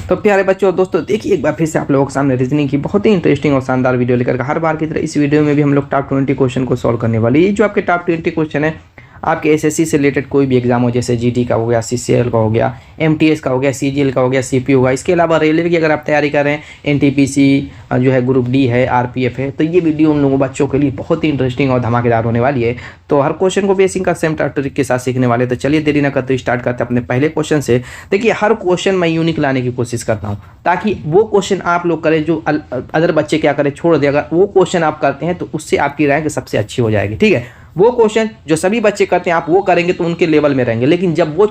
तो प्यारे बच्चों और दोस्तों, देखिए एक बार फिर से आप लोगों के सामने रीजनिंग की बहुत ही इंटरेस्टिंग और शानदार वीडियो लेकर हर बार की तरह इस वीडियो में भी हम लोग टॉप 20 क्वेश्चन को सॉल्व करने वाले। ये जो आपके टॉप 20 क्वेश्चन है, आपके एसएससी से रिलेटेड कोई भी एग्जाम हो, जैसे जीडी का हो गया, सीसीएल का हो गया, एमटीएस का हो गया, सीजीएल का हो गया, सीपी होगा, इसके अलावा रेलवे की अगर आप तैयारी कर रहे हैं, एनटीपीसी जो है, ग्रुप डी है, आरपीएफ है, तो ये वीडियो उन लोगों बच्चों के लिए बहुत ही इंटरेस्टिंग और धमाकेदार होने वाली है। तो हर क्वेश्चन को बेसिक का सेम ट्रिक के साथ सीखने वाले। तो चलिए देरी ना करते स्टार्ट करते हैं अपने पहले क्वेश्चन से। देखिए हर क्वेश्चन मैं यूनिक लाने की कोशिश करता हूँ ताकि वो क्वेश्चन आप लोग करें जो अदर बच्चे क्या करें छोड़ दे। अगर वो क्वेश्चन आप करते हैं तो उससे आपकी रैंक सबसे अच्छी हो जाएगी। ठीक है, वो क्वेश्चन जो सभी बच्चे करते हैं आप वो करेंगे तो उनके लेवल में रहेंगे, लेकिन जब वो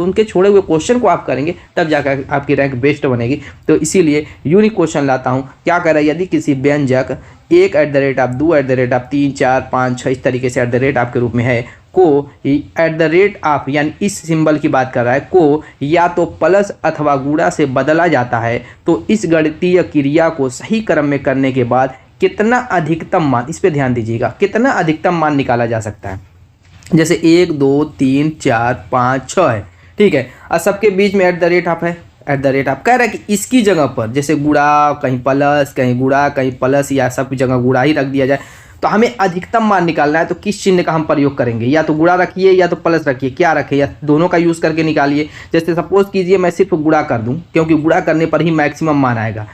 उनके छोड़े हुए क्वेश्चन को आप करेंगे तब जाकर आपकी रैंक बेस्ट बनेगी। तो इसीलिए यूनिक क्वेश्चन लाता हूँ। क्या कह रहा है, यदि किसी व्यंजक 1 @ 2 @ 3 4 5 6 इस तरीके से @ आपके रूप में है को @ यानी इस सिंबल की बात कर रहा है को या तो प्लस अथवा गुणा से बदला जाता है, तो इस गणितीय क्रिया को सही क्रम में करने के बाद कितना अधिकतम मान, इस पे ध्यान दीजिएगा, कितना अधिकतम मान निकाला जा सकता है। जैसे 1 2 3 4 5 6 है, ठीक है, और सबके बीच में @ आप है, आप कह रहे हैं कि इसकी जगह पर जैसे गुणा, कहीं प्लस, कहीं गुणा, कहीं प्लस, या सब जगह गुणा ही रख दिया जाए। तो हमें अधिकतम मान निकालना है, तो किस चिन्ह का हम प्रयोग करेंगे, या तो गुणा रखिए या तो प्लस रखिए, क्या रखें, या दोनों का यूज़ करके निकालिए। जैसे सपोज कीजिए मैं सिर्फ गुणा कर दूं, क्योंकि गुणा करने पर ही मैक्सिमम मान आएगा।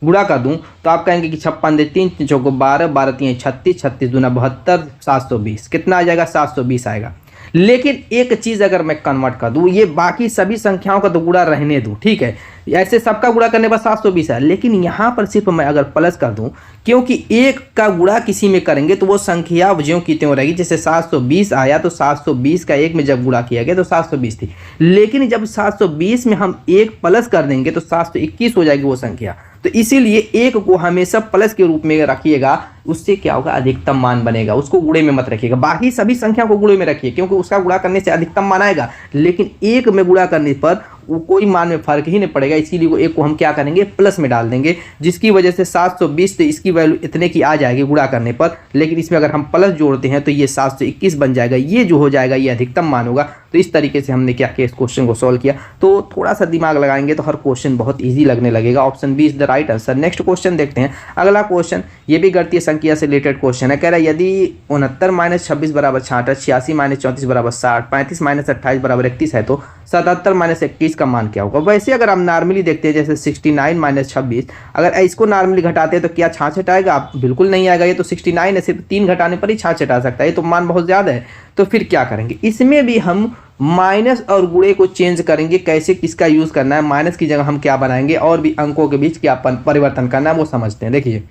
गुणा कर दूं तो आप कहेंगे कि 56 3 चौको 12 12 3 36 36 दूना 72 720 कितना आ जाएगा, 720 आएगा। लेकिन एक चीज़ अगर मैं कन्वर्ट कर दूं, ये बाकी सभी संख्याओं का तो गुणा रहने दूं, ठीक है, ऐसे सबका गुणा करने पर 720 है, लेकिन यहाँ पर सिर्फ मैं अगर प्लस कर दूं, क्योंकि एक का गुणा किसी में करेंगे तो वो संख्या ज्यों की त्यों रहेगी। जैसे 720 आया तो 720 का एक में जब गुणा किया गया तो 720 थी, लेकिन जब 720 में हम एक प्लस कर देंगे तो 721 हो जाएगी वो संख्या। तो इसीलिए एक को हमेशा प्लस के रूप में रखिएगा, उससे क्या होगा, अधिकतम मान बनेगा। उसको गुणे में मत रखिएगा, बाकी सभी संख्या को गुणे में रखिए, क्योंकि उसका गुणा करने से अधिकतम मान आएगा, लेकिन एक में गुणा करने पर वो कोई मान में फर्क ही नहीं पड़ेगा। इसीलिए वो एक को हम क्या करेंगे, प्लस में डाल देंगे, जिसकी वजह से 720 से इसकी वैल्यू इतने की आ जाएगी गुणा करने पर, लेकिन इसमें अगर हम प्लस जोड़ते हैं तो ये 721 बन जाएगा। ये जो हो जाएगा ये अधिकतम मान होगा। तो इस तरीके से हमने क्या किया, इस क्वेश्चन को सॉल्व किया। तो थोड़ा सा दिमाग लगाएंगे तो हर क्वेश्चन बहुत ईजी लगने लगेगा। Option B is the right answer. Next question देखते हैं। अगला क्वेश्चन ये भी गणितीय संख्या से रिलेटेड क्वेश्चन है। कह रहा है यदि 69 - 26 = 66, 86 - 34 = 60, 35 - 28 = 31 है, तो 77 - 21 का मान क्या होगा। वैसे अगर हम नॉर्मली देखते हैं, जैसे 69 - 26, अगर इसको नॉर्मली घटाते हैं तो क्या 66 आएगा, आप बिल्कुल नहीं आएगा। ये तो 69 है, सिर्फ 3 घटाने पर ही 66 आ सकता है, ये तो मान बहुत ज़्यादा है। तो फिर क्या करेंगे, इसमें भी हम माइनस और गुणे को चेंज करेंगे। कैसे, किसका यूज़ करना है, माइनस की जगह हम क्या बनाएंगे, और भी अंकों के बीच क्या परिवर्तन करना है वो समझते हैं। देखिए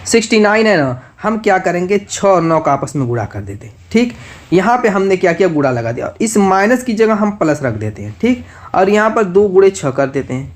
69 है ना, हम क्या करेंगे, 6 और 9 का आपस में गुणा कर देते हैं। ठीक, यहाँ पे हमने क्या किया, गुणा लगा दिया, और इस माइनस की जगह हम प्लस रख देते हैं। ठीक, और यहाँ पर 2 × 6 कर देते हैं,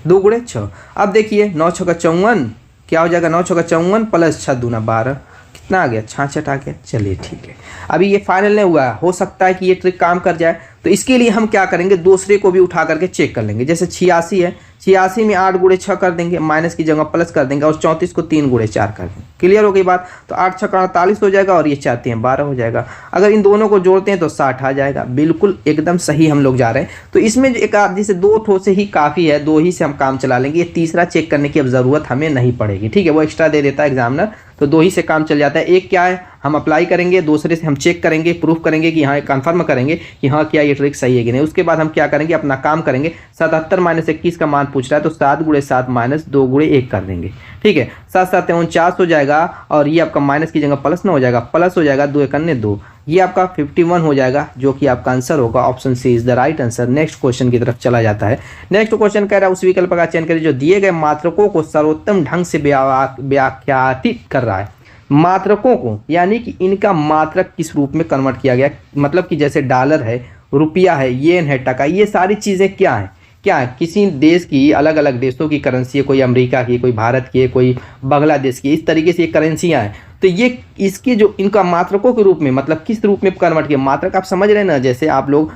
2 × 6। अब देखिए 9 × 6 = 54, क्या हो जाएगा, 9 × 6 = 54 प्लस 6 दूना 12, कितना आ गया, 66 आ गया। चलिए ठीक है, अभी ये फाइनल नहीं हुआ, हो सकता है कि ये ट्रिक काम कर जाए। तो इसके लिए हम क्या करेंगे, दूसरे को भी उठा करके चेक कर लेंगे। जैसे 86 है, 86 में 8 × 6 कर देंगे, माइनस की जगह प्लस कर देंगे, और 34 को 3 × 4 कर देंगे। क्लियर हो गई बात। तो 8 × 6 = 48 हो जाएगा, और ये 4 × 3 = 12 हो जाएगा। अगर इन दोनों को जोड़ते हैं तो 60 आ जाएगा। बिल्कुल एकदम सही हम लोग जा रहे हैं। तो इसमें एक आदि से 2 ठो से ही काफ़ी है, 2 ही से हम काम चला लेंगे। ये तीसरा चेक करने की अब ज़रूरत हमें नहीं पड़ेगी। ठीक है, वो एक्स्ट्रा दे देता है एग्जामिनर, तो 2 ही से काम चल जाता है। एक क्या है, हम अप्लाई करेंगे, दूसरे से हम चेक करेंगे, प्रूफ करेंगे कि हाँ, कंफर्म करेंगे कि हाँ क्या ये ट्रिक सही है कि नहीं। उसके बाद हम क्या करेंगे, अपना काम करेंगे। 77 - 21 का मान पूछ रहा है, तो 7 × 7 - 2 × 1 कर देंगे। ठीक है, 7 7 49 हो जाएगा, और ये आपका माइनस की जगह प्लस ना हो जाएगा, प्लस हो जाएगा, 2 × 1 = 2, ये आपका 51 हो जाएगा, जो कि आपका आंसर होगा। Option C is the right answer. Next question की तरफ चला जाता है। नेक्स्ट क्वेश्चन कह रहा है उस विकल्प का चयन करें जो दिए गए मात्रकों को सर्वोत्तम ढंग से व्याख्यातित कर रहा है। मात्रकों को यानी कि इनका मात्रक किस रूप में कन्वर्ट किया गया, मतलब कि जैसे डॉलर है, रुपया है, येन है, टका, ये सारी चीज़ें क्या हैं, क्या है, किसी देश की, अलग अलग देशों की करेंसी है, कोई अमेरिका की, कोई भारत की है, कोई बांग्लादेश की, इस तरीके से ये करेंसियाँ हैं। तो ये इसकी जो इनका मात्रकों के रूप में, मतलब किस रूप में कन्वर्ट किया। मात्रक आप समझ रहे हैं ना, जैसे आप लोग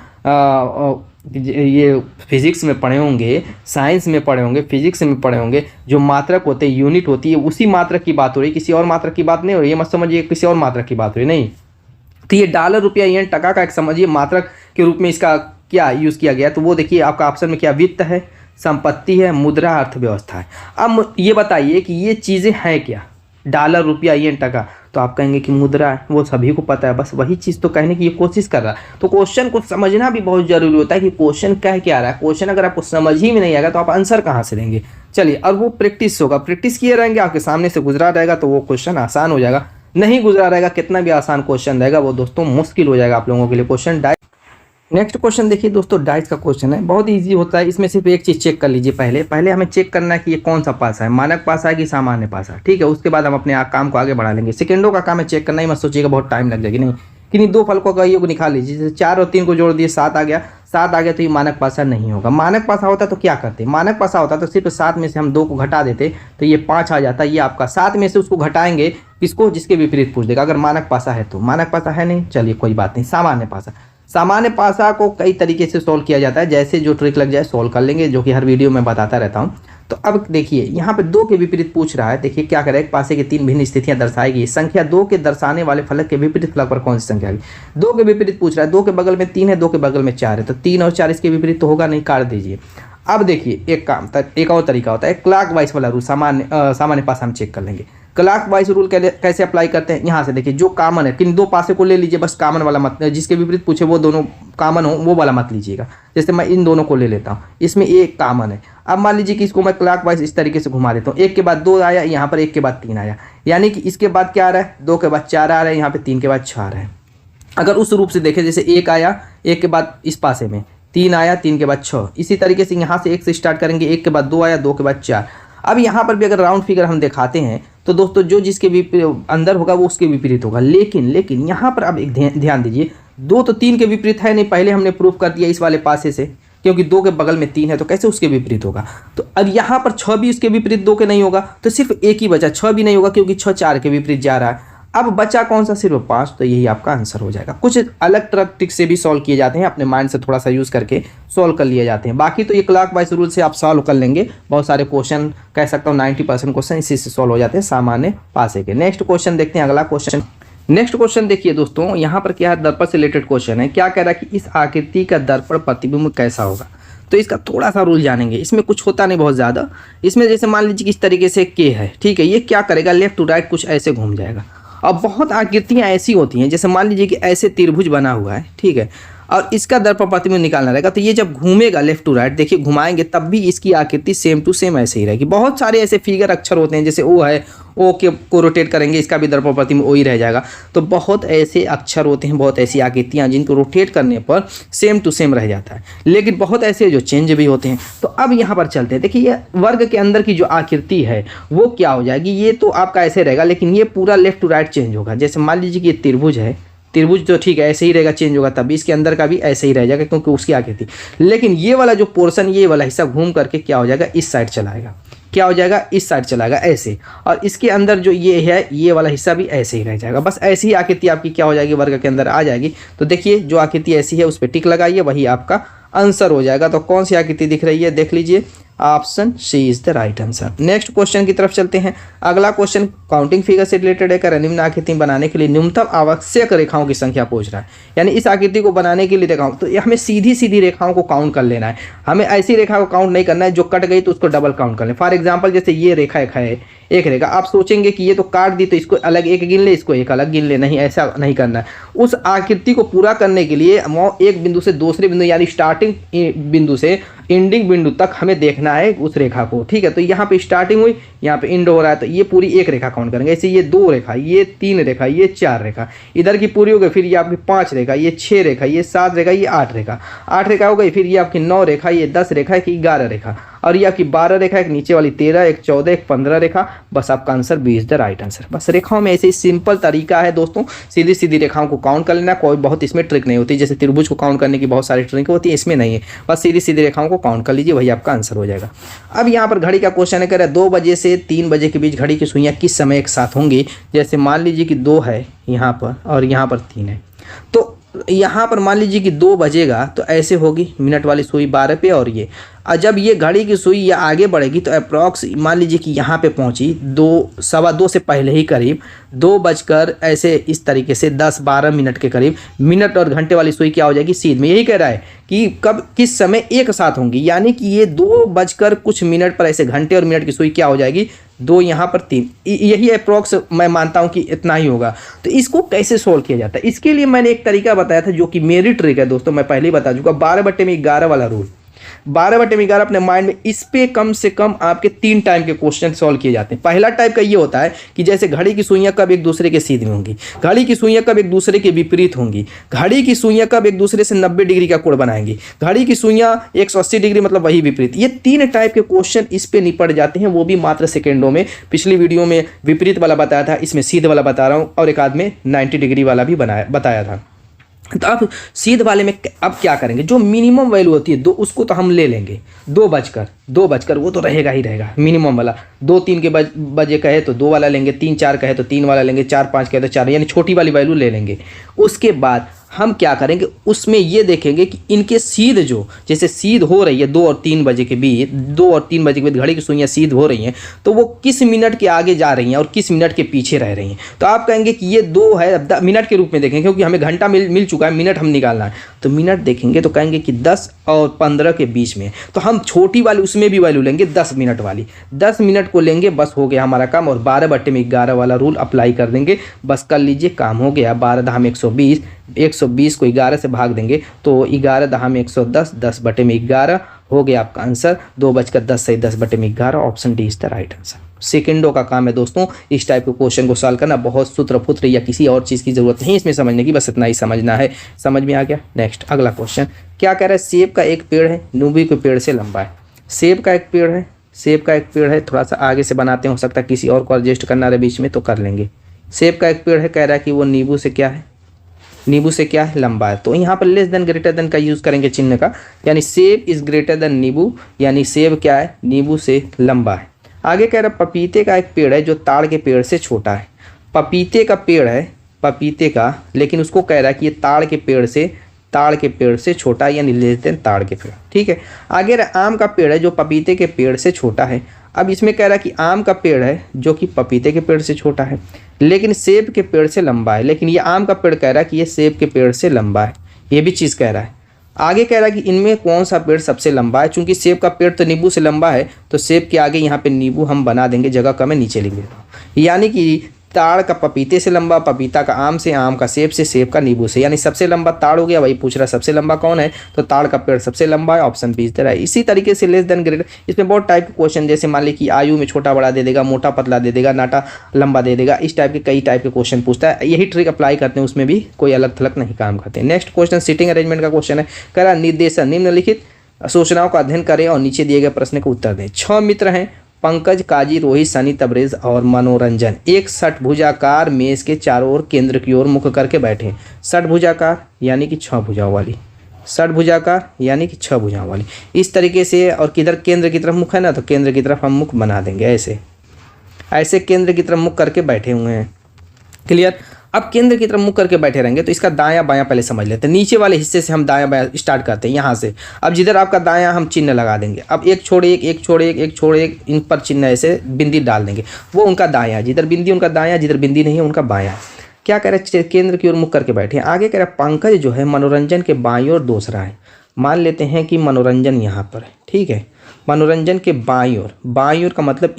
ये फिजिक्स में पढ़े होंगे, साइंस में पढ़े होंगे, फिजिक्स में पढ़े होंगे, जो मात्रक होते हैं, यूनिट होती है, उसी मात्रक की बात हो रही है, किसी और मात्रक की बात नहीं हो रही है। मत समझिए किसी और मात्रक की बात हो रही नहीं। तो ये डॉलर, रुपया, येन, टका का एक समझिए मात्रक के रूप में इसका क्या यूज़ किया गया। तो वो देखिए आपका ऑप्शन में क्या, वित्त है, संपत्ति है, मुद्रा, अर्थव्यवस्था है। अब ये बताइए कि ये चीज़ें हैं क्या, डॉलर, रुपया, येन, टका, तो आप कहेंगे कि मुद्रा है, वो सभी को पता है, बस वही चीज़ तो कहने की ये कोशिश कर रहा है। तो क्वेश्चन को समझना भी बहुत जरूरी होता है कि क्वेश्चन कह क्या रहा है। क्वेश्चन अगर आपको समझ ही में नहीं आएगा तो आप आंसर कहाँ से देंगे। चलिए, और वो प्रैक्टिस होगा, प्रैक्टिस किए रहेंगे, आपके सामने से गुजरा रहेगा तो वो क्वेश्चन आसान हो जाएगा। नहीं गुजरा रहेगा, कितना भी आसान क्वेश्चन रहेगा वो दोस्तों मुश्किल हो जाएगा आप लोगों के लिए क्वेश्चन। नेक्स्ट क्वेश्चन देखिए दोस्तों, डाइस का क्वेश्चन है, बहुत इजी होता है। इसमें सिर्फ एक चीज़ चेक कर लीजिए, पहले हमें चेक करना है कि ये कौन सा पासा है, मानक पासा है कि सामान्य पासा है, ठीक है। उसके बाद हम अपने काम को आगे बढ़ा लेंगे। सेकंडों का काम है चेक करना ही, मत सोचिएगा बहुत टाइम लग जाएगी, नहीं। कि दो फलकों का योग निकाल लीजिए, जैसे 4 और 3 को जोड़ दिए 7 आ गया, 7 आ गया तो ये मानक पासा नहीं होगा। मानक पासा होता तो क्या करते, मानक पासा होता तो सिर्फ 7 में से हम 2 को घटा देते तो ये 5 आ जाता। ये आपका 7 में से उसको घटाएंगे किसको, जिसके विपरीत पूछ देगा। अगर मानक पासा है तो, मानक पासा है नहीं, चलिए कोई बात नहीं। सामान्य पासा, सामान्य पासा को कई तरीके से सोल्व किया जाता है, जैसे जो ट्रिक लग जाए सोल्व कर लेंगे, जो कि हर वीडियो में बताता रहता हूँ। तो अब देखिए यहाँ पे 2 के विपरीत पूछ रहा है। देखिए क्या करें, एक पासे की 3 भिन्न स्थितियां दर्शाएगी। संख्या 2 के दर्शाने वाले फलक के विपरीत फलक पर कौन सी संख्या है। 2 के विपरीत पूछ रहा है, 2 के बगल में 3 है, 2 के बगल में 4 है, तो 3 और 4 इसके विपरीत तो होगा नहीं, काट दीजिए। अब देखिए एक और तरीका होता है क्लॉक वाइज वाला रूल, सामान्य पासा हम चेक कर लेंगे। क्लॉक वाइज रूल कैसे अप्लाई करते हैं, यहाँ से देखिए जो कॉमन है, किन 2 पासे को ले लीजिए, बस कॉमन वाला मत, जिसके विपरीत पूछे वो दोनों कॉमन हो वो वाला मत लीजिएगा। जैसे मैं इन दोनों को ले लेता हूँ, इसमें एक कॉमन है। अब मान लीजिए कि इसको मैं क्लॉक वाइज इस तरीके से घुमा देता हूँ, 1 के बाद 2 आया, यहाँ पर 1 के बाद 3 आया, यानी कि इसके बाद क्या आ रहा है, 2 के बाद 4 आ रहा है, यहाँ पे 3 के बाद 6 आ रहा है। अगर उस रूप से देखें, जैसे 1 आया, 1 के बाद इस पासे में 3 आया, 3 के बाद 6, इसी तरीके से यहाँ से 1 से स्टार्ट करेंगे, 1 के बाद 2 आया, 2 के बाद 4। अब यहाँ पर भी अगर राउंड फिगर हम दिखाते हैं तो दोस्तों जो जिसके अंदर होगा वो उसके विपरीत होगा। लेकिन यहाँ पर अब एक ध्यान दीजिए, 2 तो 3 के विपरीत है नहीं, पहले हमने प्रूफ कर दिया इस वाले पासे से, क्योंकि 2 के बगल में 3 है तो कैसे उसके विपरीत होगा। तो अब यहाँ पर 6 भी उसके विपरीत 2 के नहीं होगा, तो सिर्फ एक ही बचा, 6 भी नहीं होगा क्योंकि 6 4 के विपरीत जा रहा है। अब बचा कौन सा, सिर्फ 5, तो यही आपका आंसर हो जाएगा। कुछ अलग ट्रिक से भी सॉल्व किए जाते हैं, अपने माइंड से थोड़ा सा यूज़ करके सॉल्व कर लिए जाते हैं। बाकी तो ये क्लॉक वाइज रूल से आप सॉल्व कर लेंगे। बहुत सारे क्वेश्चन, कह सकता हूँ 90% क्वेश्चन इसी से सॉल्व हो जाते हैं सामान्य पासे के। नेक्स्ट क्वेश्चन देखते हैं, अगला क्वेश्चन। नेक्स्ट क्वेश्चन देखिए दोस्तों, यहाँ पर क्या है, दर्पण से रिलेटेड क्वेश्चन है। क्या कह रहा है कि इस आकृति का दर्पण प्रतिबिंब कैसा होगा। तो इसका थोड़ा सा रूल जानेंगे। इसमें कुछ होता नहीं बहुत ज़्यादा। इसमें जैसे मान लीजिए कि इस तरीके से के है, ठीक है, ये क्या करेगा, लेफ्ट टू राइट कुछ ऐसे घूम जाएगा। अब बहुत आकृतियाँ ऐसी होती हैं, जैसे मान लीजिए कि ऐसे त्रिभुज बना हुआ है, ठीक है, और इसका दर्पण प्रतिबिंब निकालना रहेगा। तो ये जब घूमेगा लेफ्ट टू राइट, देखिए घुमाएंगे तब भी इसकी आकृति सेम टू सेम ऐसे ही रहेगी। बहुत सारे ऐसे फिगर अक्षर होते हैं, जैसे ओ है, ओ के को रोटेट करेंगे, इसका भी दर्पण प्रतिबिंब ओ ही रह जाएगा। तो बहुत ऐसे अक्षर होते हैं, बहुत ऐसी आकृतियाँ जिनको रोटेट करने पर सेम टू सेम रह जाता है, लेकिन बहुत ऐसे जो चेंज भी होते हैं। तो अब यहाँ पर चलते हैं, देखिए ये वर्ग के अंदर की जो आकृति है वो क्या हो जाएगी। ये तो आपका ऐसे रहेगा, लेकिन ये पूरा लेफ्ट टू राइट चेंज होगा। जैसे मान लीजिए कि ये त्रिभुज है, त्रिभुज तो ठीक है ऐसे ही रहेगा, चेंज होगा तभी इसके अंदर का भी ऐसे ही रह जाएगा क्योंकि उसकी आकृति। लेकिन ये वाला जो पोर्शन, ये वाला हिस्सा घूम करके क्या हो जाएगा, इस साइड चलाएगा। क्या हो जाएगा, इस साइड चलाएगा ऐसे, और इसके अंदर जो ये है, ये वाला हिस्सा भी ऐसे ही रह जाएगा। बस ऐसी ही आकृति आपकी क्या हो जाएगी, वर्ग के अंदर आ जाएगी। तो देखिए जो आकृति ऐसी है उस पर टिक लगाइए, वही आपका आंसर हो जाएगा। तो कौन सी आकृति दिख रही है, देख लीजिए, option C is the right answer. Next question की तरफ चलते हैं। अगला क्वेश्चन काउंटिंग फिगर से रिलेटेड है। निम्न आकृति बनाने के लिए न्यूनतम आवश्यक रेखाओं की संख्या पूछ रहा है, यानी इस आकृति को बनाने के लिए रेखाओं, तो ये हमें सीधी रेखाओं को काउंट कर लेना है। हमें ऐसी रेखा को काउंट नहीं करना है जो कट गई तो उसको डबल काउंट कर लें। फॉर एग्जाम्पल जैसे ये रेखा एक रेखा, आप सोचेंगे कि ये तो काट दी तो इसको अलग एक गिन ले, इसको एक अलग गिन ले, नहीं, ऐसा नहीं करना है। उस आकृति को पूरा करने के लिए एक बिंदु से दूसरे बिंदु, यानी स्टार्टिंग बिंदु से एंडिंग बिंदु तक हमें देखना है उस रेखा को, ठीक है। तो यहाँ पे स्टार्टिंग हुई, यहाँ पे एंड हो रहा है, तो ये पूरी एक रेखा काउंट करेंगे। ऐसे ये 2 रेखा, ये 3 रेखा, ये 4 रेखा, इधर की पूरी हो गई। फिर ये आपकी 5 रेखा, ये 6 रेखा, ये 7 रेखा, ये 8 रेखा, 8 रेखा हो गई। फिर ये आपकी 9 रेखा, ये 10 रेखा, एक 11 रेखा, और ये आपकी 12 रेखा, एक नीचे वाली 13, एक 14, एक 15 रेखा। बस आपका answer B is the right answer. बस रेखाओं में ऐसे ही सिंपल तरीका है दोस्तों, सीधी रेखाओं को काउंट कर लेना। कोई बहुत इसमें ट्रिक नहीं होती, जैसे त्रिभुज को काउंट करने की बहुत सारी ट्रिक होती है, इसमें नहीं है। बस सीधी रेखाओं को काउंट कर लीजिए, वही आपका आंसर हो जाएगा। अब यहाँ पर घड़ी का क्वेश्चन है, कह रहा है 2 बजे से 3 बजे के बीच घड़ी की सुइयाँ किस समय एक साथ होंगी। जैसे मान लीजिए कि 2 है यहाँ पर और यहाँ पर 3 है, तो यहाँ पर मान लीजिए कि 2 बजेगा तो ऐसे होगी मिनट वाली सुई 12 पे, और ये और जब ये घड़ी की सुई ये आगे बढ़ेगी तो अप्रॉक्स मान लीजिए कि यहाँ पे पहुँची 2 सवा 2 से पहले ही करीब 2 बजकर ऐसे इस तरीके से 10-12 मिनट के करीब मिनट और घंटे वाली सुई क्या हो जाएगी सीध में। यही कह रहा है कि कब किस समय एक साथ होंगी, यानी कि ये 2 बजकर कुछ मिनट पर ऐसे घंटे और मिनट की सुई क्या हो जाएगी 2 यहाँ पर 3, यही अप्रॉक्स मैं मानता हूँ कि इतना ही होगा। तो इसको कैसे सोल्व किया जाता है, इसके लिए मैंने एक तरीका बताया था जो कि मेरी ट्रिक है दोस्तों, मैं पहले ही बता चुका। 12/11 वाला रूल, 12/11 अपने माइंड में, इस पे कम से कम आपके 3 टाइप के क्वेश्चन सॉल्व किए जाते हैं। पहला टाइप का ये होता है कि जैसे घड़ी की सुइयां कब एक दूसरे के सीध में होंगी, घड़ी की सुइयां कब एक दूसरे के विपरीत होंगी, घड़ी की सुइयां कब एक दूसरे से 90 डिग्री का कोण बनाएंगी, घड़ी की सुइयां 180 डिग्री मतलब वही विपरीत। ये 3 टाइप के क्वेश्चन इस पे निपट जाते हैं, वो भी मात्र सेकेंडों में। पिछली वीडियो में विपरीत वाला बताया था, इसमें सीध वाला बता रहा हूँ, और एक आध में 90 डिग्री वाला भी बताया था। तो अब सीध वाले में अब क्या करेंगे, जो मिनिमम वैल्यू होती है 2 उसको तो हम ले लेंगे। 2 बजकर वो तो रहेगा ही रहेगा मिनिमम वाला। 2-3 के बजे कहे तो 2 वाला लेंगे, 3-4 कहे तो 3 वाला लेंगे, 4-5 कहे तो 4, यानी छोटी वाली वैल्यू ले लेंगे। उसके बाद हम क्या करेंगे, उसमें ये देखेंगे कि इनके सीध जो जैसे सीध हो रही है 2 और 3 बजे के बीच, 2 और 3 बजे के बीच घड़ी की सुइयां सीध हो रही हैं, तो वो किस मिनट के आगे जा रही हैं और किस मिनट के पीछे रह रही हैं। तो आप कहेंगे कि ये 2 है, अब मिनट के रूप में देखेंगे क्योंकि हमें घंटा मिल चुका है, मिनट हम निकालना है। तो मिनट देखेंगे तो कहेंगे कि 10 और 15 के बीच में, तो हम छोटी वाली उसमें भी वैल्यू लेंगे 10 मिनट वाली, 10 मिनट को लेंगे, बस हो गया हमारा काम। और 12/11 वाला रूल अप्लाई कर देंगे, बस कर लीजिए काम हो गया। 12×120, 120 को 11 से भाग देंगे तो 11×110, 10/11 हो गया आपका आंसर। 2:10 से 10/11, option D is the right answer. सेकंडों का काम है दोस्तों इस टाइप के क्वेश्चन को सॉल्व करना, बहुत सूत्र पुत्र या किसी और चीज़ की जरूरत नहीं इसमें समझने की, बस इतना ही समझना है। समझ में आ गया। नेक्स्ट अगला क्वेश्चन क्या कह रहा है, सेब का एक पेड़ है, नींबू के पेड़ से लंबा है। सेब का एक पेड़ है, थोड़ा सा आगे से बनाते हैं, हो सकता है किसी और को एडजस्ट करना रहे बीच में तो कर लेंगे। सेब का एक पेड़ है, कह रहा है कि वो नींबू से क्या है, लंबा है। तो यहाँ पर लेस देन ग्रेटर देन का यूज़ करेंगे चिन्ह का, यानी सेब इज ग्रेटर देन नींबू, यानी सेब क्या है, नींबू से लंबा है। आगे कह रहा है पपीते का एक पेड़ है जो ताड़ के पेड़ से छोटा है। पपीते का पेड़ है, लेकिन उसको कह रहा है कि ये ताड़ के पेड़ से छोटा है, यानी लेस देन ताड़ के पेड़। ठीक है। आगे आम का पेड़ है जो पपीते के पेड़ से छोटा है। अब इसमें कह रहा है कि आम का पेड़ है जो कि पपीते के पेड़ से छोटा है लेकिन सेब के पेड़ से लंबा है, लेकिन ये आम का पेड़ कह रहा है कि ये सेब के पेड़ से लंबा है, ये भी चीज़ कह रहा है। आगे कह रहा है कि इनमें कौन सा पेड़ सबसे लंबा है, चूंकि सेब का पेड़ तो नींबू से लंबा है तो सेब के आगे यहाँ पे नींबू हम बना देंगे, जगह का मैं नीचे लिख देता हूँ। यानी कि ताड़ का पपीते से लंबा, पपीता का आम से, आम का सेब से, सेब का नींबू से, यानी सबसे लंबा ताड़ हो गया। वही पूछ रहा सबसे लंबा कौन है, तो ताड़ का पेड़ सबसे लंबा है, option B is the right. इसी तरीके से लेस देन ग्रेटर, इसमें बहुत टाइप के क्वेश्चन, जैसे मान ली कि आयु में छोटा बड़ा दे देगा, मोटा पतला दे देगा, नाटा लंबा दे देगा, इस टाइप के कई टाइप के क्वेश्चन पूछता है। यही ट्रिक अप्लाई करते हैं, उसमें भी कोई अलग थलग नहीं काम करते। नेक्स्ट क्वेश्चन सिटिंग अरेंजमेंट का क्वेश्चन है, कह रहा निर्देशन निम्नलिखित सूचनाओं का अध्ययन करें और नीचे दिए गए प्रश्न का उत्तर दें। 6 मित्र हैं, पंकज, काजी, रोहित, सनी, तबरेज और मनोरंजन एक षटभुजाकार मेज के चारों ओर केंद्र की ओर मुख करके बैठे। षटभुजाकार यानी कि 6 भुजाओं वाली, इस तरीके से। और किधर केंद्र की तरफ मुख है ना, तो केंद्र की तरफ हम मुख बना देंगे, ऐसे केंद्र की तरफ मुख करके बैठे हुए हैं। क्लियर। अब केंद्र की तरफ मुख करके बैठे रहेंगे तो इसका दायां बायां पहले समझ लेते हैं। नीचे वाले हिस्से से हम दायां बायां स्टार्ट करते हैं, यहाँ से। अब जिधर आपका दायां हम चिन्ह लगा देंगे। अब एक छोड़ एक, इन पर चिन्ह ऐसे बिंदी डाल देंगे, वो उनका दायां, जिधर बिंदी उनका दायां, जिधर बिंदी नहीं है उनका बायां। क्या कह रहे हैं, केंद्र की ओर मुख करके बैठे हैं। आगे कह रहे हैं पंकज जो है मनोरंजन के बाईं ओर दूसरा है। मान लेते हैं कि मनोरंजन यहाँ पर है, ठीक है। मनोरंजन के बाईं ओर का मतलब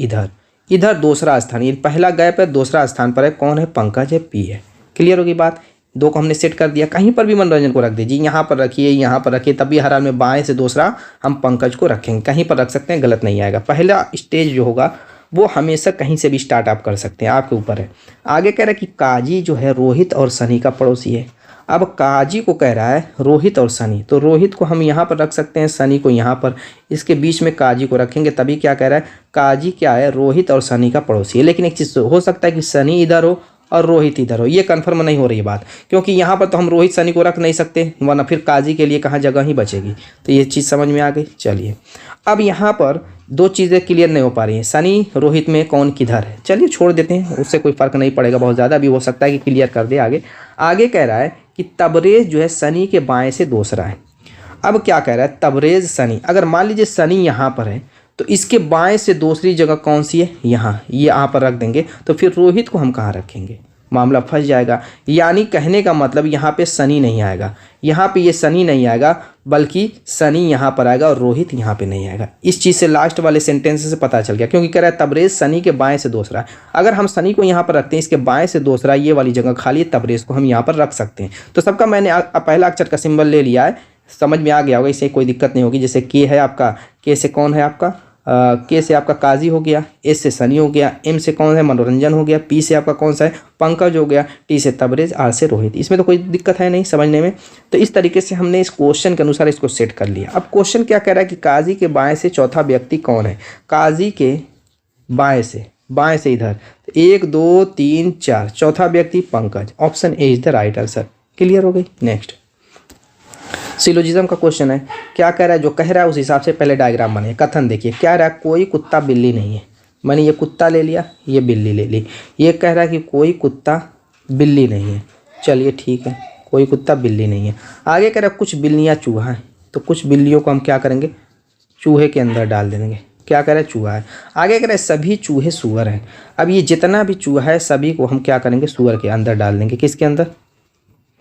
इधर दूसरा स्थान, ये पहला गैप है, दूसरा स्थान पर है, कौन है, पंकज है, पी है। क्लियर होगी बात। 2 को हमने सेट कर दिया, कहीं पर भी मनोरंजन को रख दीजिए, यहाँ पर रखिए, तब भी हर हाल में बाएं से दूसरा हम पंकज को रखेंगे, कहीं पर रख सकते हैं, गलत नहीं आएगा। पहला स्टेज जो होगा वो हमेशा कहीं से भी स्टार्ट आप कर सकते हैं, आपके ऊपर है। आगे कह रहा है कि काजी जो है रोहित और सनी का पड़ोसी है। अब काजी को कह रहा है रोहित और सनी, तो रोहित को हम यहाँ पर रख सकते हैं, सनी को यहाँ पर, इसके बीच में काजी को रखेंगे, तभी क्या कह रहा है, काजी क्या है, रोहित और सनी का पड़ोसी है। लेकिन एक चीज़ हो सकता है कि सनी इधर हो और रोहित इधर हो, ये कन्फर्म नहीं हो रही बात, क्योंकि यहाँ पर तो हम रोहित सनी को रख नहीं सकते, वरना फिर काजी के लिए कहाँ जगह ही बचेगी। तो ये चीज़ समझ में आ गई। चलिए अब यहाँ पर दो चीज़ें क्लियर नहीं हो पा रही हैं, सनी रोहित में कौन किधर है। चलिए छोड़ देते हैं, उससे कोई फ़र्क नहीं पड़ेगा बहुत ज़्यादा, अभी हो सकता है कि क्लियर कर दे आगे। आगे कह रहा है कि तबरेज़ जो है सनी के बाएं से दूसरा है। अब क्या कह रहा है, तबरेज़ सनी, अगर मान लीजिए सनी यहाँ पर है तो इसके बाएं से दूसरी जगह कौन सी है, यहाँ, ये यहाँ पर रख देंगे, तो फिर रोहित को हम कहाँ रखेंगे, मामला फंस जाएगा। यानी कहने का मतलब यहाँ पे सनी नहीं आएगा, यहाँ पे ये सनी नहीं आएगा, बल्कि सनी यहाँ पर आएगा और रोहित यहाँ पे नहीं आएगा। इस चीज़ से लास्ट वाले सेंटेंस से पता चल गया, क्योंकि कह रहा है तबरेज़ सनी के बाएं से दूसरा है। अगर हम सनी को यहाँ पर रखते हैं, इसके बाएं से दूसरा, ये वाली जगह खाली है, तबरेज़ को हम यहाँ पर रख सकते हैं। तो सबका मैंने पहला अक्षर का सिंबल ले लिया है, समझ में आ गया होगा, इससे कोई दिक्कत नहीं होगी। जैसे के है आपका, के से कौन है आपका, के से आपका काजी हो गया, एस से सनी हो गया, एम से कौन है मनोरंजन हो गया, पी से आपका कौन सा है पंकज हो गया, टी से तबरेज़, आर से रोहित। इसमें तो कोई दिक्कत है नहीं समझने में। तो इस तरीके से हमने इस क्वेश्चन के अनुसार इसको सेट कर लिया। अब क्वेश्चन क्या कह रहा है कि काजी के बाएं से चौथा व्यक्ति कौन है। काजी के बाएं से इधर 1 2 3 4 चौथा व्यक्ति Pankaj, option A is the right answer. Clear हो गई। नेक्स्ट सिलोजिज्म का क्वेश्चन है, क्या कह रहा है, जो कह रहा है उस हिसाब से पहले डायग्राम बने। कथन देखिए, क्या रहा है, कोई कुत्ता बिल्ली नहीं है, मैंने ये कुत्ता ले लिया, ये बिल्ली ले ली। ये कह रहा है कि कोई कुत्ता बिल्ली नहीं है, चलिए ठीक है, कोई कुत्ता बिल्ली नहीं है। आगे कह रहा है कुछ बिल्लियाँ चूहा हैं, तो कुछ बिल्लियों को हम क्या करेंगे, चूहे के अंदर डाल देंगे। क्या कह रहा है, चूहा है। आगे कह रहा है सभी चूहे सूअर हैं। अब ये जितना भी चूहा है सभी को हम क्या करेंगे, सूअर के अंदर डाल देंगे। किसके अंदर,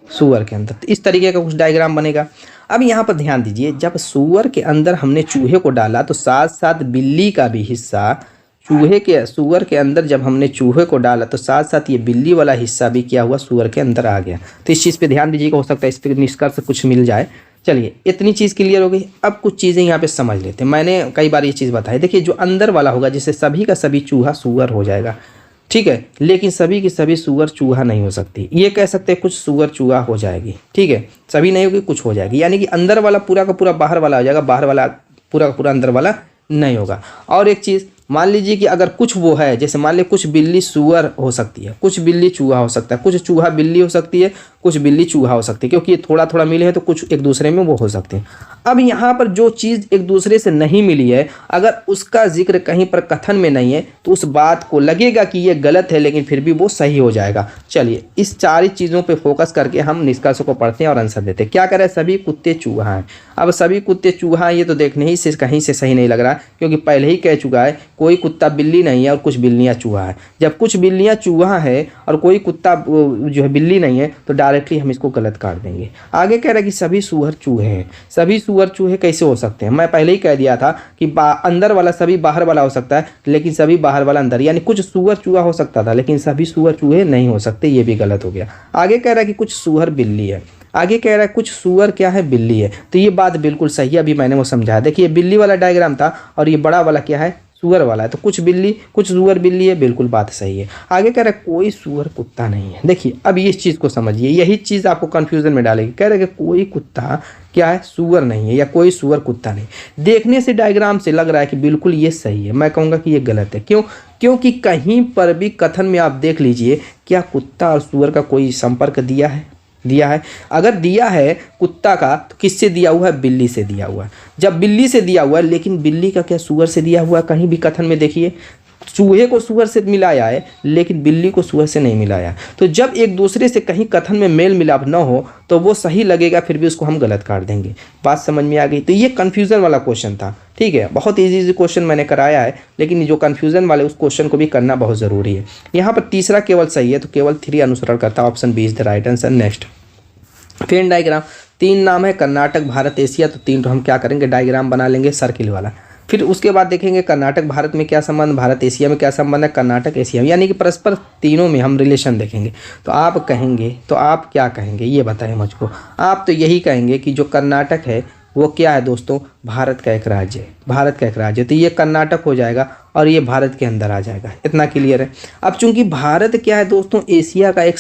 सूअर के अंदर। तो इस तरीके का कुछ डायग्राम बनेगा। अब यहाँ पर ध्यान दीजिए, जब सूअर के अंदर हमने चूहे को डाला तो साथ साथ बिल्ली का भी हिस्सा, सूअर के अंदर जब हमने चूहे को डाला तो साथ साथ ये बिल्ली वाला हिस्सा भी क्या हुआ, सूअर के अंदर आ गया। तो इस चीज़ पे ध्यान दीजिएगा, हो सकता है इस पर निष्कर्ष कुछ मिल जाए। चलिए इतनी चीज़ क्लियर हो गई। अब कुछ चीज़ें यहाँ पे समझ लेते हैं। मैंने कई बार ये चीज़ बताई, देखिए जो अंदर वाला होगा, जैसे सभी का सभी चूहा सूअर हो जाएगा, ठीक है, लेकिन सभी की सभी सूअर चूहा नहीं हो सकती। ये कह सकते हैं कुछ सूअर चूहा हो जाएगी, ठीक है, सभी नहीं होगी, कुछ हो जाएगी। यानी कि अंदर वाला पूरा का पूरा बाहर वाला हो जाएगा, बाहर वाला पूरा का पूरा अंदर वाला नहीं होगा। और एक चीज़ मान लीजिए कि अगर कुछ वो है, जैसे मान लीजिए कुछ बिल्ली सूअर हो सकती है, कुछ बिल्ली चूहा हो सकता है, कुछ चूहा बिल्ली हो सकती है, कुछ बिल्ली चूहा हो सकती है, क्योंकि ये थोड़ा थोड़ा मिले हैं तो कुछ एक दूसरे में वो हो सकते हैं। अब यहाँ पर जो चीज़ एक दूसरे से नहीं मिली है, अगर उसका जिक्र कहीं पर कथन में नहीं है तो उस बात को लगेगा कि ये गलत है, लेकिन फिर भी वो सही हो जाएगा। चलिए इस सारी चीज़ों पे फोकस करके हम निष्कर्ष को पढ़ते हैं और आंसर देते हैं। क्या करें, सभी कुत्ते चूहा हैं। अब सभी कुत्ते चूहा हैं, ये तो देखने ही से कहीं से सही नहीं लग रहा, क्योंकि पहले ही कह चुका है कोई कुत्ता बिल्ली नहीं है और कुछ बिल्लियाँ चूहा है। जब कुछ बिल्लियाँ चूहा है और कोई कुत्ता जो है बिल्ली नहीं है, तो डायरेक्टली हम इसको गलत काट देंगे। आगे कह रहा है कि सभी सूअर चूहे हैं। सभी सूअर चूहे कैसे हो सकते हैं, मैं पहले ही कह दिया था कि अंदर वाला सभी बाहर वाला हो सकता है, लेकिन सभी बाहर वाला अंदर, यानी कुछ सूअर चूहा हो सकता था, लेकिन सभी सूअर चूहे नहीं हो सकते, ये भी गलत हो गया। आगे कह रहा है कि कुछ सूअर बिल्ली है। आगे कह रहा है कुछ सूअर क्या है, बिल्ली है। तो ये बात बिल्कुल सही है, अभी मैंने वो समझाया। देखिए बिल्ली वाला डायग्राम था और ये बड़ा वाला क्या है, सूअर वाला है। तो कुछ बिल्ली कुछ सूअर बिल्ली है, बिल्कुल बात सही है। आगे कह रहा है कोई सूअर कुत्ता नहीं है। देखिए अब इस चीज़ को समझिए, यही चीज़ आपको कंफ्यूजन में डालेगी। कह रहे हैं कि कोई कुत्ता क्या है, सूअर नहीं है, या कोई सूअर कुत्ता नहीं। देखने से डायग्राम से लग रहा है कि बिल्कुल ये सही है, मैं कहूँगा कि ये गलत है। क्यों, क्योंकि कहीं पर भी कथन में आप देख लीजिए, क्या कुत्ता और सूअर का कोई संपर्क दिया है, दिया है। अगर दिया है कुत्ता का, तो किससे दिया हुआ है, बिल्ली से दिया हुआ है। जब बिल्ली से दिया हुआ है, लेकिन बिल्ली का क्या सूअर से दिया हुआ है, कहीं भी कथन में देखिए चूहे को सूअर से मिलाया है, लेकिन बिल्ली को सूअर से नहीं मिलाया। तो जब एक दूसरे से कहीं कथन में मेल मिलाप न हो तो वो सही लगेगा, फिर भी उसको हम गलत काट देंगे। बात समझ में आ गई। तो ये कन्फ्यूज़न वाला क्वेश्चन था, ठीक है, बहुत इजी क्वेश्चन मैंने कराया है, लेकिन जो कन्फ्यूज़न वाले उस क्वेश्चन को भी करना बहुत ज़रूरी है। यहाँ पर तीसरा केवल सही है, तो केवल 3 अनुसरण करता, option B is the right answer. Next Venn diagram, 3 नाम है, कर्नाटक, भारत, एशिया। तो 3 तो हम क्या करेंगे, डायग्राम बना लेंगे सर्किल वाला। फिर उसके बाद देखेंगे कर्नाटक भारत में क्या संबंध, भारत एशिया में क्या संबंध है, कर्नाटक एशिया में, यानी कि परस्पर तीनों में हम रिलेशन देखेंगे। तो आप कहेंगे, तो आप क्या कहेंगे ये बताएं मुझको। आप तो यही कहेंगे कि जो कर्नाटक है वो क्या है दोस्तों, भारत का एक राज्य है, भारत का एक राज्य। तो ये कर्नाटक हो जाएगा और ये भारत के अंदर आ जाएगा। इतना क्लियर है। अब चूंकि भारत क्या है दोस्तों, एशिया का एक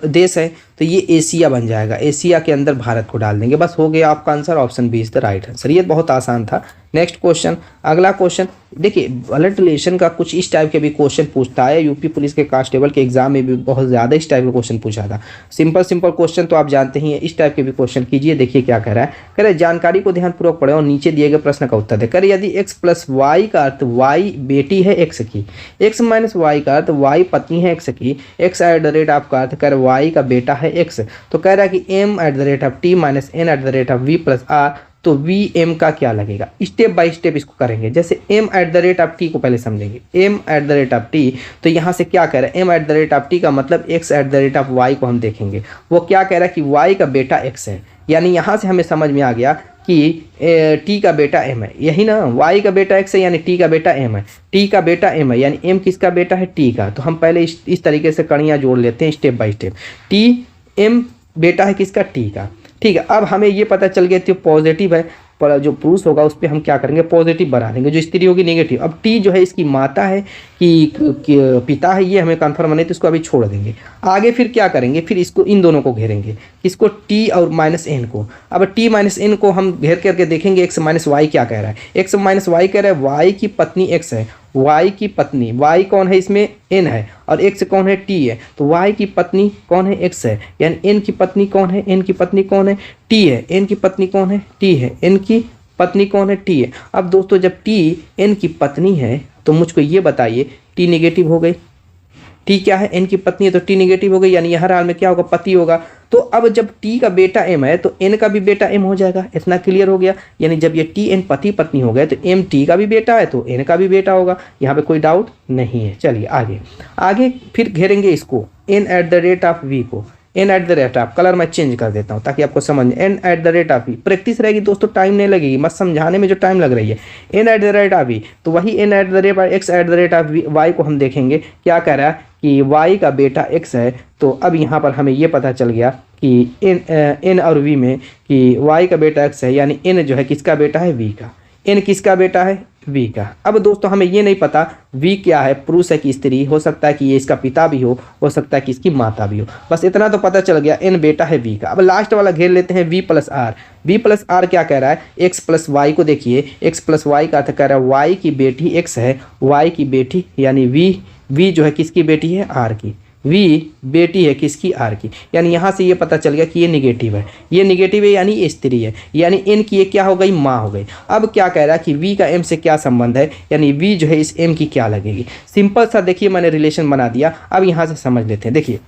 देश है, तो ये एशिया बन जाएगा। एशिया के अंदर भारत को डाल देंगे, बस हो गया आपका answer. Option B is the right answer. ये बहुत आसान था। नेक्स्ट क्वेश्चन, अगला क्वेश्चन देखिए, ब्लड रिलेशन का कुछ इस टाइप के भी क्वेश्चन पूछता है। यूपी पुलिस के कांस्टेबल के एग्जाम में भी बहुत ज़्यादा इस टाइप का क्वेश्चन पूछा था। सिंपल क्वेश्चन तो आप जानते ही हैं, इस टाइप के भी क्वेश्चन कीजिए। देखिए क्या कह रहा है, कह रहा है जानकारी को ध्यानपूर्वक पढ़ें और नीचे नीचे दिए गए प्रश्न का उत्तर दे। कर यदि x प्लस वाई का अर्थ y बेटी है x की, x माइनस वाई का अर्थ y पत्नी है x की, x eight the rate of का अर्थ कर y का बेटा है x। तो कह रहा है कि m at the rate of t minus n at the rate of v plus r, तो वी एम का क्या लगेगा। स्टेप बाय स्टेप इसको करेंगे। जैसे M at the rate of T को पहले समझेंगे। M at the rate of T, तो यहाँ से क्या कह रहा है, M at the rate of T का मतलब X at the rate of Y को हम देखेंगे। वो क्या कह रहा है कि वाई का बेटा एक्स है, यानी यहाँ से हमें समझ में आ गया कि टी का बेटा एम है, यही ना, वाई का बेटा एक्स है यानी टी का बेटा एम है, टी का बेटा एम है यानी एम किसका बेटा है, टी का। तो हम पहले इस तरीके से कड़ियाँ जोड़ लेते हैं step by step. T M बेटा है किसका, टी का, ठीक है। अब हमें ये पता चल गया तो पॉजिटिव है, पर जो पुरुष होगा उस पर हम क्या करेंगे, पॉजिटिव बना देंगे, जो स्त्री होगी नेगेटिव। अब टी जो है इसकी माता है कि पिता है, ये हमें कंफर्म नहीं, तो इसको अभी छोड़ देंगे। आगे फिर क्या करेंगे, फिर इसको इन दोनों को घेरेंगे, किसको, टी और माइनस एन को। अब टी माइनस एन को हम घेर करके देखेंगे एक्स माइनस वाई क्या कह रहा है। एक्स माइनस वाई कह रहा है वाई की पत्नी एक्स है, वाई की पत्नी, वाई कौन है इसमें, एन है, और एक्स कौन है, टी है। तो वाई की पत्नी कौन है, एक्स है, यानी एन की पत्नी कौन है, एन की पत्नी कौन है, टी है। एन की पत्नी कौन है, टी है। एन की पत्नी कौन है, टी है। अब दोस्तों जब टी एन की पत्नी है तो मुझको ये बताइए टी नेगेटिव हो गई, टी क्या है, एन की पत्नी है तो टी नेगेटिव हो गई, यानी हर हाल में क्या होगा, पति होगा। तो अब जब टी का बेटा एम है तो एन का भी बेटा एम हो जाएगा, इतना क्लियर हो गया। यानी जब ये टी एन पति पत्नी हो गए तो एम टी का भी बेटा है तो एन का भी बेटा होगा, यहाँ पे कोई डाउट नहीं है। चलिए आगे आगे फिर घेरेंगे इसको N at the rate of V को, N at the rate of, colour मैं चेंज कर देता हूँ ताकि आपको समझ, N at the rate of V, practice रहेगी दोस्तों, टाइम नहीं लगेगी, मत समझाने में जो टाइम लग रही है। N at the rate of V, तो वही N at the rate of X at the rate of Y को हम देखेंगे, क्या कह रहा है कि वाई का बेटा एक्स है। तो अब यहाँ पर हमें ये पता चल गया कि एन और वी में कि वाई का बेटा एक्स है, यानी एन जो है किसका बेटा है, वी का। एन किसका बेटा है, वी का। अब दोस्तों हमें ये नहीं पता वी क्या है, पुरुष है कि स्त्री, हो सकता है कि ये इसका पिता भी हो सकता है कि इसकी माता भी हो, बस इतना तो पता चल गया, एन बेटा है वी का। अब लास्ट वाला घेर लेते हैं V plus R. V plus R क्या कह रहा है, एक्स प्लस वाई को देखिए, एक्स प्लस वाई का अर्थ कह रहा है वाई की बेटी एक्स है, वाई की बेटी, यानी वी जो है किसकी बेटी है, आर की, वी बेटी है किसकी, आर की। यानी यहाँ से ये पता चल गया कि ये निगेटिव है, ये निगेटिव है यानी ये स्त्री है, यानी एन की ये क्या हो गई, माँ हो गई। अब क्या कह रहा है कि वी का एम से क्या संबंध है, यानी वी जो है इस एम की क्या लगेगी। सिंपल सा देखिए मैंने रिलेशन बना दिया। अब यहाँ से समझ लेते हैं। देखिए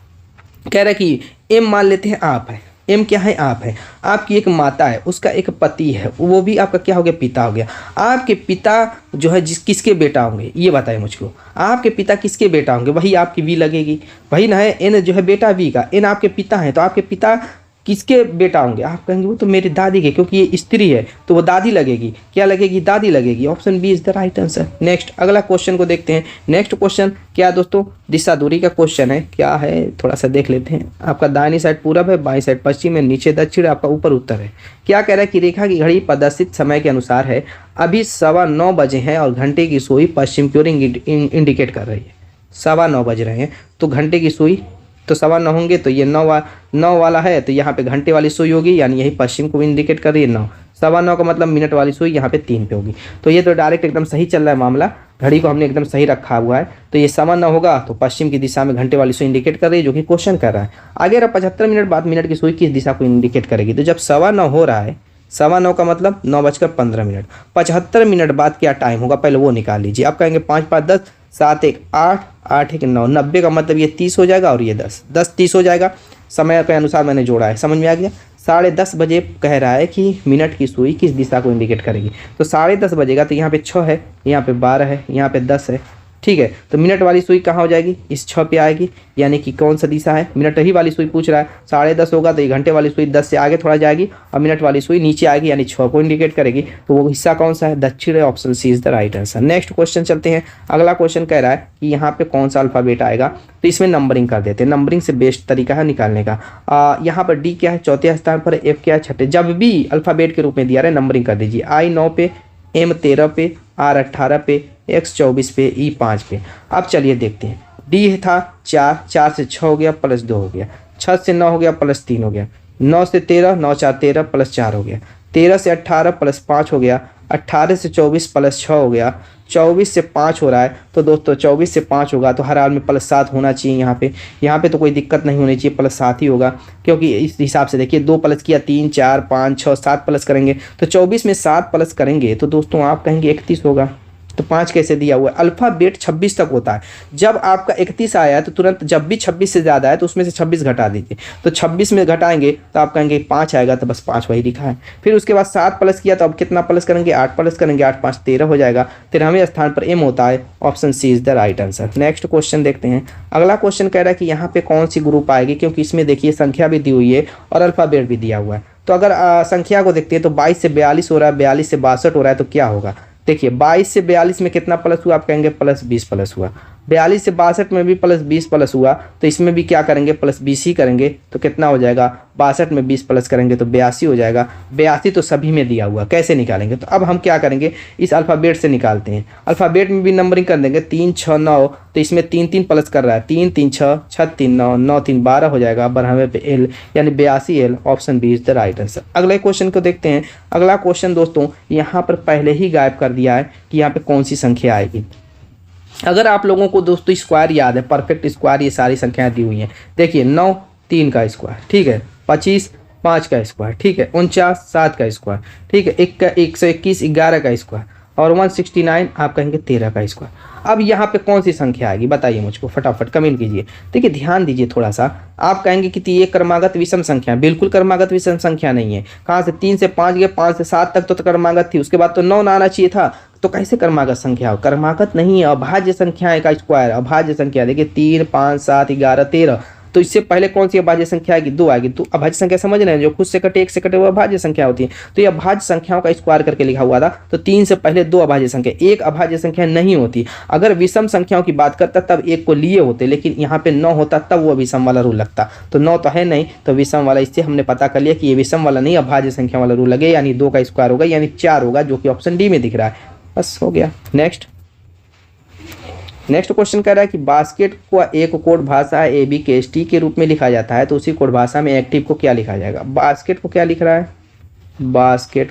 कह रहा है कि एम मान लेते हैं आप है, एम क्या है, आप है, आपकी एक माता है, उसका एक पति है, वो भी आपका क्या हो गया, पिता हो गया। आपके पिता जो है किसके बेटा होंगे, ये बताइए मुझको, आपके पिता किसके बेटा होंगे, वही आपकी वी लगेगी, वही ना है। एन जो है बेटा वी का, एन आपके पिता है, तो आपके पिता किसके बेटा होंगे, आप कहेंगे वो तो मेरी दादी के, क्योंकि ये स्त्री है तो वो दादी लगेगी, क्या लगेगी, दादी लगेगी। Option B is the right answer. Next अगला क्वेश्चन को देखते हैं। नेक्स्ट क्वेश्चन क्या दोस्तों, दिशा दूरी का क्वेश्चन है। क्या है थोड़ा सा देख लेते हैं। आपका दाहिनी साइड पूरब है, बाईं साइड पश्चिम है, नीचे दक्षिण, आपका ऊपर उत्तर है। क्या कह रहा है कि रेखा की घड़ी प्रदर्शित समय के अनुसार है, अभी 9:15 बजे हैं और घंटे की सुई पश्चिम की ओर इंडिकेट कर रही है। 9:15 बज रहे हैं तो घंटे की सुई तो 9:15 होंगे, तो ये 9 वाला है, तो यहाँ पे घंटे वाली सुई होगी, यानी यही पश्चिम को इंडिकेट कर रही है 9। 9:15 का मतलब मिनट वाली सुई यहाँ पे 3 पे होगी। तो ये तो डायरेक्ट एकदम सही चल रहा है मामला, घड़ी को हमने एकदम सही रखा हुआ है। तो ये 9:15 होगा तो पश्चिम की दिशा में घंटे वाली सुई इंडिकेट कर रही है, जो कि क्वेश्चन कर रहा है। आगे 75 मिनट बाद मिनट की सुई किस दिशा को इंडिकेट करेगी। तो जब 9:15 हो रहा है, 9:15 का मतलब 9:15 75 मिनट बाद क्या टाइम होगा, पहले वो निकाल लीजिए। आप कहेंगे 5 5 10, 7 1 8, 8 1 9, 90 का मतलब ये 30 हो जाएगा और ये 10 10 30 हो जाएगा। समय के अनुसार मैंने जोड़ा है, समझ में आ गया। 10:30 बजे कह रहा है कि मिनट की सुई किस दिशा को इंडिकेट करेगी। तो 10:30 बजेगा तो यहाँ पे 6 है, यहाँ पे 12 है, यहाँ पे 10 है, ठीक है। तो मिनट वाली सुई कहाँ हो जाएगी, इस 6 पे आएगी, यानी कि कौन सा दिशा है, मिनट ही वाली सुई पूछ रहा है। 10:30 होगा तो ये घंटे वाली सुई 10 से आगे थोड़ा जाएगी और मिनट वाली सुई नीचे आएगी, यानी 6 को इंडिकेट करेगी। तो वो हिस्सा कौन सा है, दक्षिण है। Option C is the right answer. Next question चलते हैं। अगला क्वेश्चन कह रहा है कि यहाँ पे कौन सा अल्फाबेट आएगा, तो इसमें नंबरिंग कर देते हैं। नंबरिंग से बेस्ट तरीका है निकालने का। यहाँ पर डी क्या है, चौथे स्थान पर, एफ क्या है, छठे। जब भी अल्फाबेट के रूप में दिया रहा है नंबरिंग कर दीजिए। आई 9 पे, एम 13 पे, आर 18 पे, एक्स 24 पे, ई 5 पे। अब चलिए देखते हैं। डी था 4, 4 से 6 हो गया प्लस 2 हो गया, 6 से 9 हो गया प्लस 3 हो गया, 9 से 13, 9 4 13 प्लस 4 हो गया, 13 से 18 प्लस 5 हो गया, 18 से 24 प्लस 6 हो गया, 24 से 5 हो रहा है, तो दोस्तों 24 से 5 होगा तो हर हाल में +7 होना चाहिए। यहाँ पे तो कोई दिक्कत नहीं होनी चाहिए, +7 ही होगा, क्योंकि इस हिसाब से देखिए 2 प्लस किया 3 4 5 6 7 प्लस करेंगे तो 24 में 7 प्लस करेंगे तो दोस्तों आप कहेंगे 31 होगा। तो 5 कैसे दिया हुआ है? अल्फ़ाबेट 26 तक होता है। जब आपका 31 आया है तो तुरंत जब भी 26 से ज़्यादा है तो उसमें से 26 घटा दीजिए। तो 26 में घटाएंगे तो आप कहेंगे 5 आएगा, तो बस 5 वही लिखा है। फिर उसके बाद 7 प्लस किया तो अब कितना प्लस करेंगे? 8 प्लस करेंगे, 8 5 13 हो जाएगा। 13वें स्थान पर एम होता है। Option C is the right answer. Next question देखते हैं। अगला क्वेश्चन कह रहा है कि यहाँ पे कौन सी ग्रुप आएगी, क्योंकि इसमें देखिए संख्या भी दी हुई है और अल्फ़ाबेट भी दिया हुआ है। तो अगर संख्या को देखते हैं तो 22 से 42 हो रहा है, 42 से 62 हो रहा है, तो क्या होगा? देखिए 22 से 42 में कितना प्लस हुआ? आप कहेंगे +20 प्लस हुआ। 42 से 62 में भी +20 प्लस हुआ, तो इसमें भी क्या करेंगे? +20 ही करेंगे। तो कितना हो जाएगा? 62 में 20 प्लस करेंगे तो 82 हो जाएगा। 82 तो सभी में दिया हुआ, कैसे निकालेंगे? तो अब हम क्या करेंगे? इस अल्फ़ाबेट से निकालते हैं। अल्फ़ाबेट में भी नंबरिंग कर देंगे, 3 6 9, तो इसमें 3 3 प्लस कर रहा है, 3 3 6 6 3 9 9 3 12 हो जाएगा। 12वें पे एल यानी 82 L. Option B is the right answer. अगले क्वेश्चन को देखते हैं। अगला क्वेश्चन दोस्तों यहाँ पर पहले ही गायब कर दिया है कि यहाँ पे कौन सी संख्या आएगी। अगर आप लोगों को दोस्तों स्क्वायर याद है, परफेक्ट स्क्वायर, ये सारी संख्याएं दी हुई हैं। देखिए 9 3 का स्क्वायर, ठीक है, 25 5 का स्क्वायर, ठीक है, 49 7 का स्क्वायर, ठीक है, 121 11 का स्क्वायर और 169 आप कहेंगे 13 का स्क्वायर। अब यहाँ पे कौन सी संख्या आएगी बताइए मुझको, फटाफट कमेंट कीजिए। देखिए ध्यान दीजिए थोड़ा सा। आप कहेंगे कि ये क्रमागत विषम संख्या, बिल्कुल क्रमागत विषम संख्या नहीं है। कहाँ से 3 से 5 गए, 5 से 7 तक तो क्रमागत थी, उसके बाद तो 9 आना चाहिए था, तो कैसे क्रमागत संख्या हो? क्रमागत नहीं है, अभाज्य संख्या का स्क्वायर, अभाज्य संख्या। देखिए 3 5 7 11 13, तो इससे पहले कौन सी अभाज्य संख्या आएगी? 2 आएगी। तो अभाज्य संख्या समझ रहे हैं, जो खुद से कटे 1 से कटे वो अभाज्य संख्या होती है। तो ये अभाज्य संख्याओं का स्क्वायर करके लिखा हुआ था, तो 3 से पहले 2 अभाज्य संख्या, एक अभाज्य संख्या नहीं होती। अगर विषम संख्याओं की बात करता तब 1 को लिए होते, लेकिन यहाँ पे 9 होता तब वो विषम वाला रूल लगता। तो 9 तो है नहीं, तो विषम वाला, इससे हमने पता कर लिया कि ये विषम वाला नहीं, अभाज्य संख्या वाला रूल लगे, यानी 2 का स्क्वायर होगा, यानी 4 होगा, जो कि ऑप्शन डी में दिख रहा है। बस हो गया। नेक्स्ट क्वेश्चन कह रहा है कि बास्केट को एक कोड भाषा ABKST के रूप में लिखा जाता है, तो उसी कोड भाषा में एक्टिव को क्या लिखा जाएगा? बास्केट को क्या लिख रहा है? बास्केट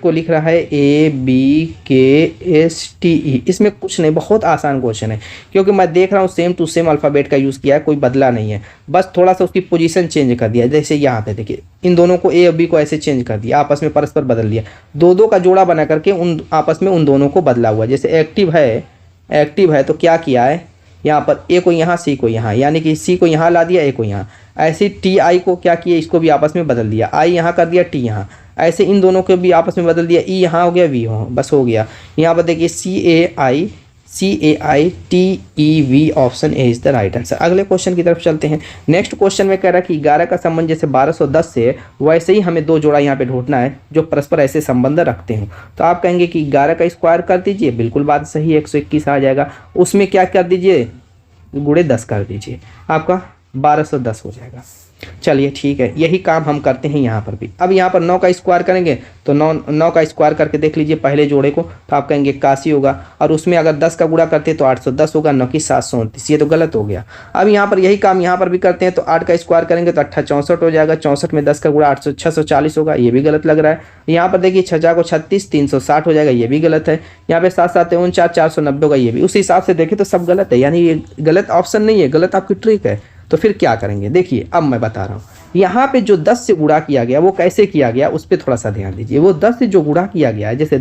को लिख रहा है ABKSTE। इसमें कुछ नहीं, बहुत आसान क्वेश्चन है, क्योंकि मैं देख रहा हूँ सेम टू सेम अल्फ़ाबेट का यूज़ किया है, कोई बदला नहीं है, बस थोड़ा सा उसकी पोजीशन चेंज कर दिया। जैसे यहाँ पे देखिए इन दोनों को A और B को ऐसे चेंज कर दिया, आपस में परस्पर बदल दिया, दो का जोड़ा बना करके उन आपस में उन दोनों को बदला हुआ। जैसे एक्टिव है तो क्या किया है? यहाँ पर A को यहाँ, C को यहाँ, यानी कि C को यहाँ ला दिया, A को यहाँ। ऐसे TI को क्या किया? इसको भी आपस में बदल दिया, I यहाँ कर दिया, T यहाँ। ऐसे इन दोनों को भी आपस में बदल दिया, E यहाँ हो गया, V हो, बस हो गया। यहाँ पर देखिए CAITEV। Option A is the right answer. अगले क्वेश्चन की तरफ चलते हैं। नेक्स्ट क्वेश्चन में कह रहा है कि 11 का संबंध जैसे 1210 से, वैसे ही हमें 2 जोड़ा यहाँ पे ढूंढना है जो परस्पर ऐसे संबंध रखते हो। तो आप कहेंगे कि 11 का स्क्वायर कर दीजिए, बिल्कुल बात सही, 121 आ जाएगा। उसमें क्या कर दीजिए? गुणे 10 कर दीजिए, आपका 1210 हो जाएगा। चलिए ठीक है, यही काम हम करते हैं यहाँ पर भी। अब यहाँ पर 9 का स्क्वायर करेंगे तो 9 का स्क्वायर करके देख लीजिए पहले जोड़े को, तो आप कहेंगे 81 होगा, और उसमें अगर 10 का गुणा करते तो 810 होगा, 9 की 729, ये तो गलत हो गया। अब यहाँ पर यही काम यहाँ पर भी करते हैं, तो 8 का स्क्वायर करेंगे तो 8 64 हो जाएगा, 64 में 10 का गुणा 640 होगा, ये भी गलत लग रहा है। यहाँ पर देखिए 6 को 36, 360 हो जाएगा, ये भी गलत है। यहाँ पे 7 7 49, 490 होगा, ये भी। उस हिसाब से देखें तो सब गलत है, यानी ये गलत ऑप्शन नहीं है, गलत आपकी ट्रिक है। तो फिर क्या करेंगे? देखिए अब मैं बता रहा हूँ। यहाँ पे जो 10 से गुणा किया गया वो कैसे किया गया, उस पर थोड़ा सा ध्यान दीजिए। वो 10 से जो गुणा किया गया है, जैसे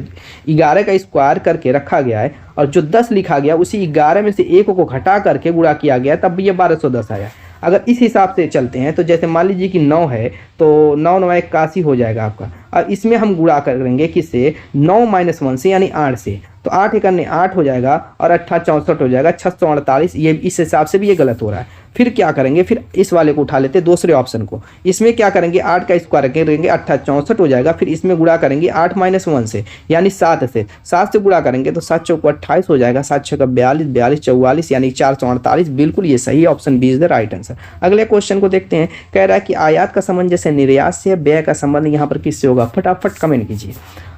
11 का स्क्वायर करके रखा गया है, और जो 10 लिखा गया उसी 11 में से 1 को घटा करके गुणा किया गया, तब भी ये 1210 आया। अगर इस हिसाब से चलते हैं तो जैसे मान लीजिए कि 9 है, तो 9 9 81 हो जाएगा आपका। और इसमें हम गुणा करेंगे किससे? 9 - 1 से, यानी 8 से। तो 8 × 8 हो जाएगा, और 8 64 हो जाएगा, 648। ये इस हिसाब से भी ये गलत हो रहा है। फिर क्या करेंगे? फिर इस वाले को उठा लेते, दूसरे ऑप्शन को। इसमें क्या करेंगे? 8 का स्क्वायर करेंगे, 8 64 हो जाएगा। फिर इसमें गुणा करेंगे 8 - 1 से, यानी 7 से। 7 से गुणा करेंगे तो 7 चौको 28 हो जाएगा, 7 छक्का 42, 42 44, यानी 448। बिल्कुल ये सही, option B is the right answer. अगले क्वेश्चन को देखते हैं। कह रहा है कि आयात का संबंध जैसे निर्यात से, व्यय का संबंध यहाँ पर किससे होगा? फटाफट कमेंट कीजिए।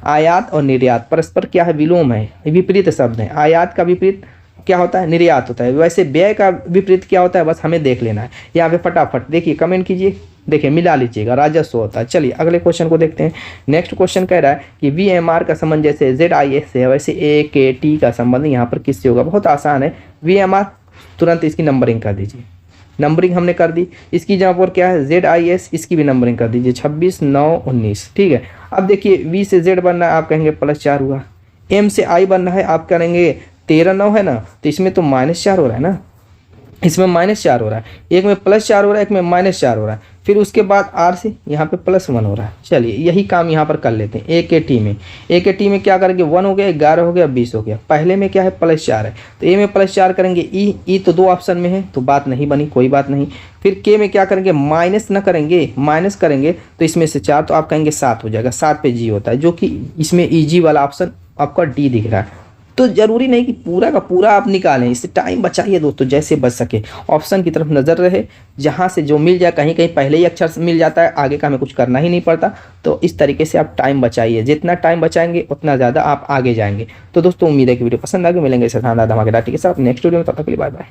आयात और निर्यात परस्पर क्या है? विलोम है, विपरीत शब्द है। आयात का विपरीत क्या होता है, निर्यात होता है। वैसे व्यय का विपरीत क्या होता है, बस हमें देख लेना है। यहाँ पे फटाफट देखिए, कमेंट कीजिए, देखिए मिला लीजिएगा, राजस्व होता है। चलिए अगले क्वेश्चन को देखते हैं। नेक्स्ट क्वेश्चन कह रहा है कि VMR का संबंध जैसे ZIS से है वैसे AKT का संबंध यहाँ पर किससे होगा। बहुत आसान है, VMR, तुरंत इसकी नंबरिंग कर दीजिए। नंबरिंग हमने कर दी। इसकी जहाँ पर क्या है ZIS, इसकी भी नंबरिंग कर दीजिए 26, 9, 19। ठीक है, अब देखिए V से Z बनना है, आप कहेंगे +4 हुआ। M से I बनना है, आप करेंगे 13, 9 है ना, तो इसमें तो -4 हो रहा है ना, इसमें -4 हो रहा है, एक में +4 हो रहा है, एक में -4 हो रहा है। फिर उसके बाद R से यहाँ पे +1 हो रहा है। चलिए यही काम यहाँ पर कर लेते हैं। AKT में क्या करेंगे, 1 हो गया, 11 हो गया, 20 हो गया। पहले में क्या है, +4 है, तो A में +4 करेंगे। ई तो 2 ऑप्शन में है तो बात नहीं बनी, कोई बात नहीं। फिर K में क्या करेंगे, माइनस न करेंगे, माइनस करेंगे तो इसमें से 4, तो आप कहेंगे 7 हो जाएगा। 7 पे G होता है, जो कि इसमें EG वाला ऑप्शन आपका D दिख रहा है। तो जरूरी नहीं कि पूरा का पूरा आप निकालें, इससे टाइम बचाइए दोस्तों, जैसे बच सके। ऑप्शन की तरफ नज़र रहे, जहाँ से जो मिल जाए, कहीं कहीं पहले ही अक्षर मिल जाता है, आगे का हमें कुछ करना ही नहीं पड़ता। तो इस तरीके से आप टाइम बचाइए, जितना टाइम बचाएंगे उतना ज़्यादा आप आगे जाएंगे। तो दोस्तों उम्मीद है कि वीडियो पसंद आ गई। मिलेंगे इस शानदार धमाकेदार के साथ नेक्स्ट वीडियो में, तब तक के लिए बाय बाय।